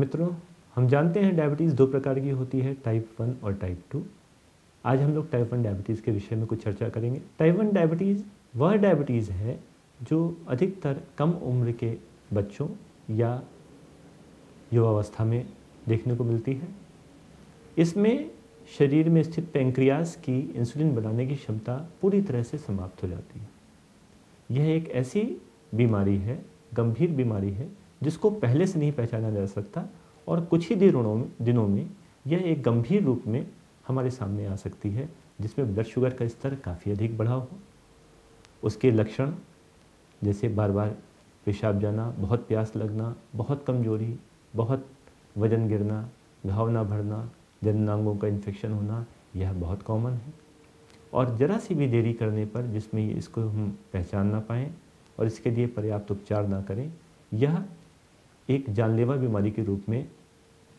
मित्रों, हम जानते हैं डायबिटीज़ दो प्रकार की होती है, टाइप 1 और टाइप 2। आज हम लोग टाइप 1 डायबिटीज़ के विषय में कुछ चर्चा करेंगे। टाइप 1 डायबिटीज़ वह डायबिटीज़ है जो अधिकतर कम उम्र के बच्चों या युवावस्था में देखने को मिलती है। इसमें शरीर में स्थित पैंक्रियास की इंसुलिन बनाने की क्षमता पूरी तरह से समाप्त हो जाती है। यह एक ऐसी बीमारी है, गंभीर बीमारी है, जिसको पहले से नहीं पहचाना जा सकता और कुछ ही दिनों में यह एक गंभीर रूप में हमारे सामने आ सकती है, जिसमें ब्लड शुगर का स्तर काफ़ी अधिक बढ़ा हो। उसके लक्षण जैसे बार बार पेशाब जाना, बहुत प्यास लगना, बहुत कमजोरी, बहुत वजन गिरना, घाव ना भरना, जननांगों का इन्फेक्शन होना, यह बहुत कॉमन है। और ज़रा सी भी देरी करने पर, जिसमें इसको हम पहचान ना पाएँ और इसके लिए पर्याप्त उपचार ना करें, यह एक जानलेवा बीमारी के रूप में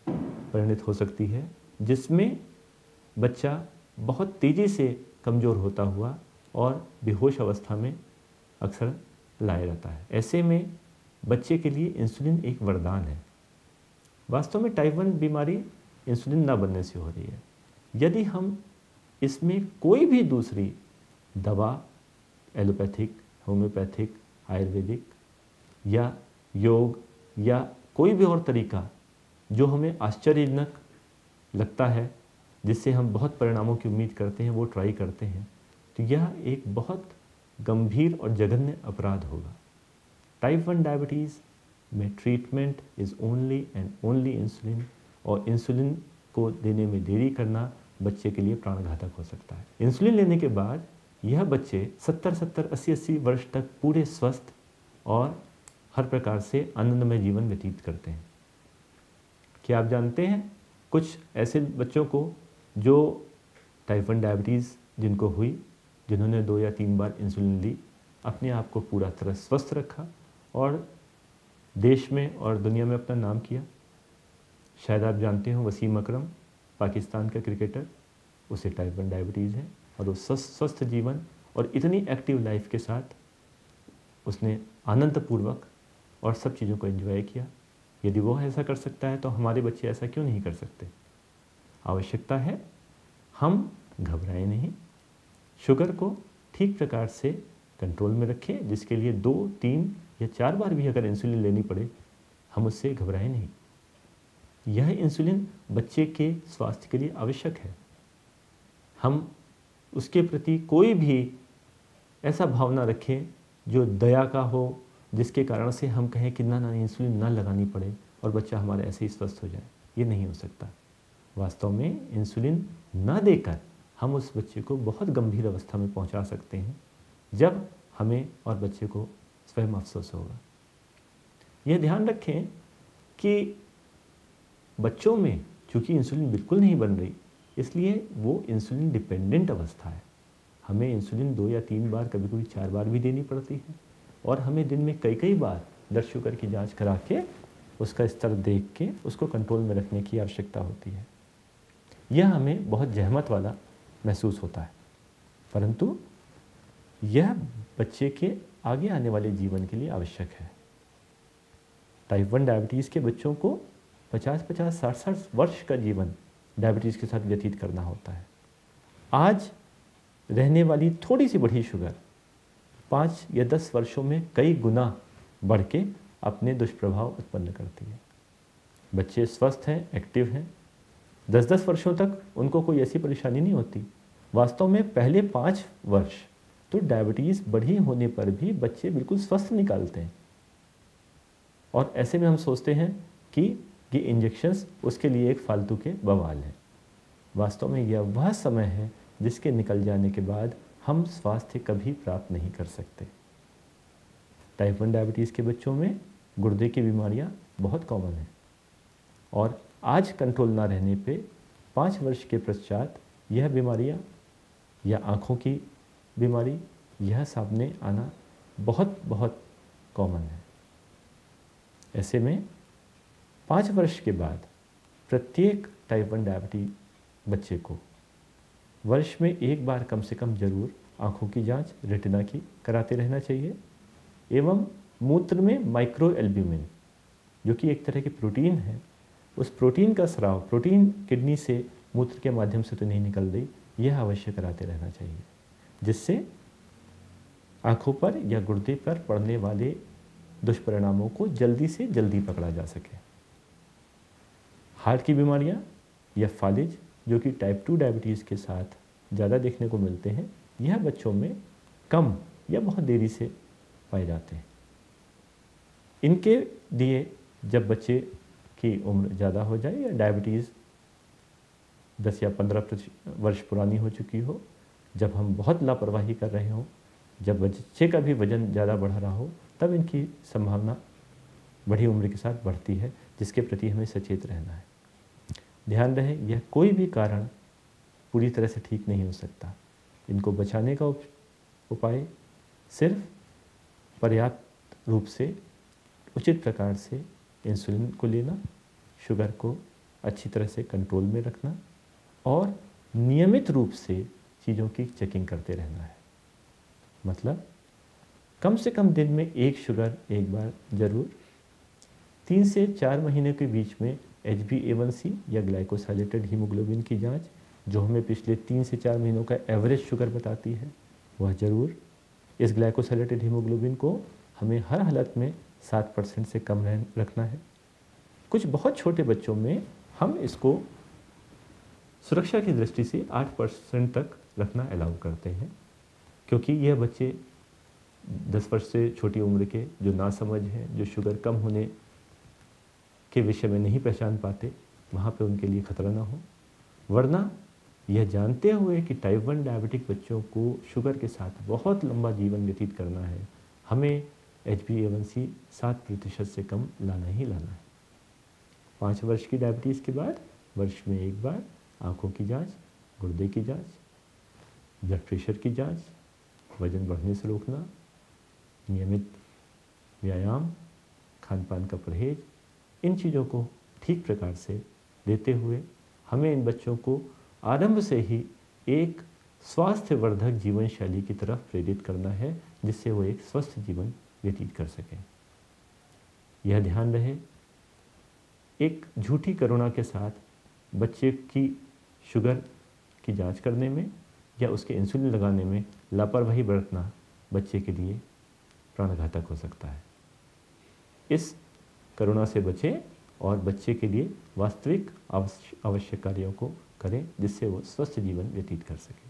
परिणत हो सकती है, जिसमें बच्चा बहुत तेज़ी से कमज़ोर होता हुआ और बेहोश अवस्था में अक्सर लाया जाता है। ऐसे में बच्चे के लिए इंसुलिन एक वरदान है। वास्तव में टाइप 1 बीमारी इंसुलिन ना बनने से हो रही है। यदि हम इसमें कोई भी दूसरी दवा, एलोपैथिक, होम्योपैथिक, आयुर्वेदिक या योग या कोई भी और तरीका जो हमें आश्चर्यजनक लगता है, जिससे हम बहुत परिणामों की उम्मीद करते हैं, वो ट्राई करते हैं, तो यह एक बहुत गंभीर और जघन्य अपराध होगा। टाइप 1 डायबिटीज़ में treatment is only and only insulin, और इंसुलिन को देने में देरी करना बच्चे के लिए प्राणघातक हो सकता है। इंसुलिन लेने के बाद यह बच्चे 70-70, 80-80 वर्ष तक पूरे स्वस्थ और हर प्रकार से आनंदमय जीवन व्यतीत करते हैं। क्या आप जानते हैं कुछ ऐसे बच्चों को जो टाइप 1 डायबिटीज़ जिनको हुई, जिन्होंने 2 या 3 बार इंसुलिन ली, अपने आप को पूरा तरह स्वस्थ रखा और देश में और दुनिया में अपना नाम किया। शायद आप जानते हो वसीम अकरम, पाकिस्तान का क्रिकेटर, उसे टाइप 1 डायबिटीज़ है और वो स्वस्थ जीवन और इतनी एक्टिव लाइफ के साथ उसने आनंदपूर्वक और सब चीज़ों को एंजॉय किया। यदि वो ऐसा कर सकता है तो हमारे बच्चे ऐसा क्यों नहीं कर सकते? आवश्यकता है हम घबराएं नहीं, शुगर को ठीक प्रकार से कंट्रोल में रखें, जिसके लिए 2, 3 या 4 बार भी अगर इंसुलिन लेनी पड़े, हम उससे घबराएं नहीं। यह इंसुलिन बच्चे के स्वास्थ्य के लिए आवश्यक है। हम उसके प्रति कोई भी ऐसा भावना रखें जो दया का हो, जिसके कारण से हम कहें कि ना इंसुलिन ना लगानी पड़े और बच्चा हमारा ऐसे ही स्वस्थ हो जाए, ये नहीं हो सकता। वास्तव में इंसुलिन ना देकर हम उस बच्चे को बहुत गंभीर अवस्था में पहुंचा सकते हैं, जब हमें और बच्चे को स्वयं अफसोस होगा। यह ध्यान रखें कि बच्चों में चूँकि इंसुलिन बिल्कुल नहीं बन रही, इसलिए वो इंसुलिन डिपेंडेंट अवस्था है। हमें इंसुलिन 2 या 3 बार, कभी कभी 4 बार भी देनी पड़ती है और हमें दिन में कई बार ब्लड शुगर की जांच करा के उसका स्तर देख के उसको कंट्रोल में रखने की आवश्यकता होती है। यह हमें बहुत जहमत वाला महसूस होता है, परंतु यह बच्चे के आगे आने वाले जीवन के लिए आवश्यक है। टाइप 1 डायबिटीज़ के बच्चों को 50-50, 60-60 वर्ष का जीवन डायबिटीज़ के साथ व्यतीत करना होता है। आज रहने वाली थोड़ी सी बढ़ी शुगर 5 या 10 वर्षों में कई गुना बढ़ के अपने दुष्प्रभाव उत्पन्न करती है। बच्चे स्वस्थ हैं, एक्टिव हैं, 10-10 वर्षों तक उनको कोई ऐसी परेशानी नहीं होती। वास्तव में पहले 5 वर्ष तो डायबिटीज़ बढ़ी होने पर भी बच्चे बिल्कुल स्वस्थ निकालते हैं और ऐसे में हम सोचते हैं कि ये इंजेक्शन्स उसके लिए एक फालतू के बवाल हैं। वास्तव में यह वह समय है जिसके निकल जाने के बाद हम स्वास्थ्य कभी प्राप्त नहीं कर सकते। टाइप 1 डायबिटीज़ के बच्चों में गुर्दे की बीमारियां बहुत कॉमन हैं और आज कंट्रोल ना रहने पे 5 वर्ष के पश्चात यह बीमारियां या आँखों की बीमारी, यह सामने आना बहुत कॉमन है। ऐसे में 5 वर्ष के बाद प्रत्येक टाइप 1 डायबिटीज बच्चे को वर्ष में 1 बार कम से कम जरूर आँखों की जांच, रेटिना की कराते रहना चाहिए एवं मूत्र में माइक्रो एल्ब्यूमिन, जो कि एक तरह की प्रोटीन है, उस प्रोटीन का स्राव, प्रोटीन किडनी से मूत्र के माध्यम से तो नहीं निकल रही, यह अवश्य कराते रहना चाहिए, जिससे आँखों पर या गुर्दे पर पड़ने वाले दुष्परिणामों को जल्दी से जल्दी पकड़ा जा सके। हार्ट की बीमारियाँ या फालिज, जो कि टाइप 2 डायबिटीज़ के साथ ज़्यादा देखने को मिलते हैं, यह बच्चों में कम या बहुत देरी से पाए जाते हैं। इनके लिए जब बच्चे की उम्र ज़्यादा हो जाए या डायबिटीज़ 10 या 15 वर्ष पुरानी हो चुकी हो, जब हम बहुत लापरवाही कर रहे हों, जब बच्चे का भी वज़न ज़्यादा बढ़ रहा हो, तब इनकी संभावना बड़ी उम्र के साथ बढ़ती है, जिसके प्रति हमें सचेत रहना है। ध्यान रहे, यह कोई भी कारण पूरी तरह से ठीक नहीं हो सकता। इनको बचाने का उपाय सिर्फ पर्याप्त रूप से, उचित प्रकार से इंसुलिन को लेना, शुगर को अच्छी तरह से कंट्रोल में रखना और नियमित रूप से चीज़ों की चेकिंग करते रहना है। मतलब कम से कम दिन में एक शुगर एक बार ज़रूर, 3 से 4 महीने के बीच में HbA1c या ग्लाइकोसाइलेटेड हीमोग्लोबिन की जांच, जो हमें पिछले 3 से 4 महीनों का एवरेज शुगर बताती है, वह ज़रूर। इस ग्लाइकोसाइलेटेड हीमोग्लोबिन को हमें हर हालत में 7% से कम रखना है। कुछ बहुत छोटे बच्चों में हम इसको सुरक्षा की दृष्टि से 8% तक रखना अलाउ करते हैं, क्योंकि यह बच्चे 10 वर्ष से छोटी उम्र के जो नासमझ हैं, जो शुगर कम होने के विषय में नहीं पहचान पाते, वहाँ पे उनके लिए खतरा ना हो। वरना यह जानते हुए कि टाइप 1 डायबिटिक बच्चों को शुगर के साथ बहुत लंबा जीवन व्यतीत करना है, हमें HbA1c 7% से कम लाना ही लाना है। 5 वर्ष की डायबिटीज़ के बाद वर्ष में एक बार आँखों की जांच, गुर्दे की जांच, ब्लड प्रेशर की जांच, वज़न बढ़ने से रोकना, नियमित व्यायाम, खान पान का परहेज, इन चीज़ों को ठीक प्रकार से देते हुए हमें इन बच्चों को आरंभ से ही एक स्वास्थ्यवर्धक जीवन शैली की तरफ प्रेरित करना है, जिससे वो एक स्वस्थ जीवन व्यतीत कर सकें। यह ध्यान रहे, एक झूठी करुणा के साथ बच्चे की शुगर की जांच करने में या उसके इंसुलिन लगाने में लापरवाही बरतना बच्चे के लिए प्राणघातक हो सकता है। इस करुणा से बचें और बच्चे के लिए वास्तविक आवश्यक कार्यों को करें, जिससे वो स्वस्थ जीवन व्यतीत कर सके।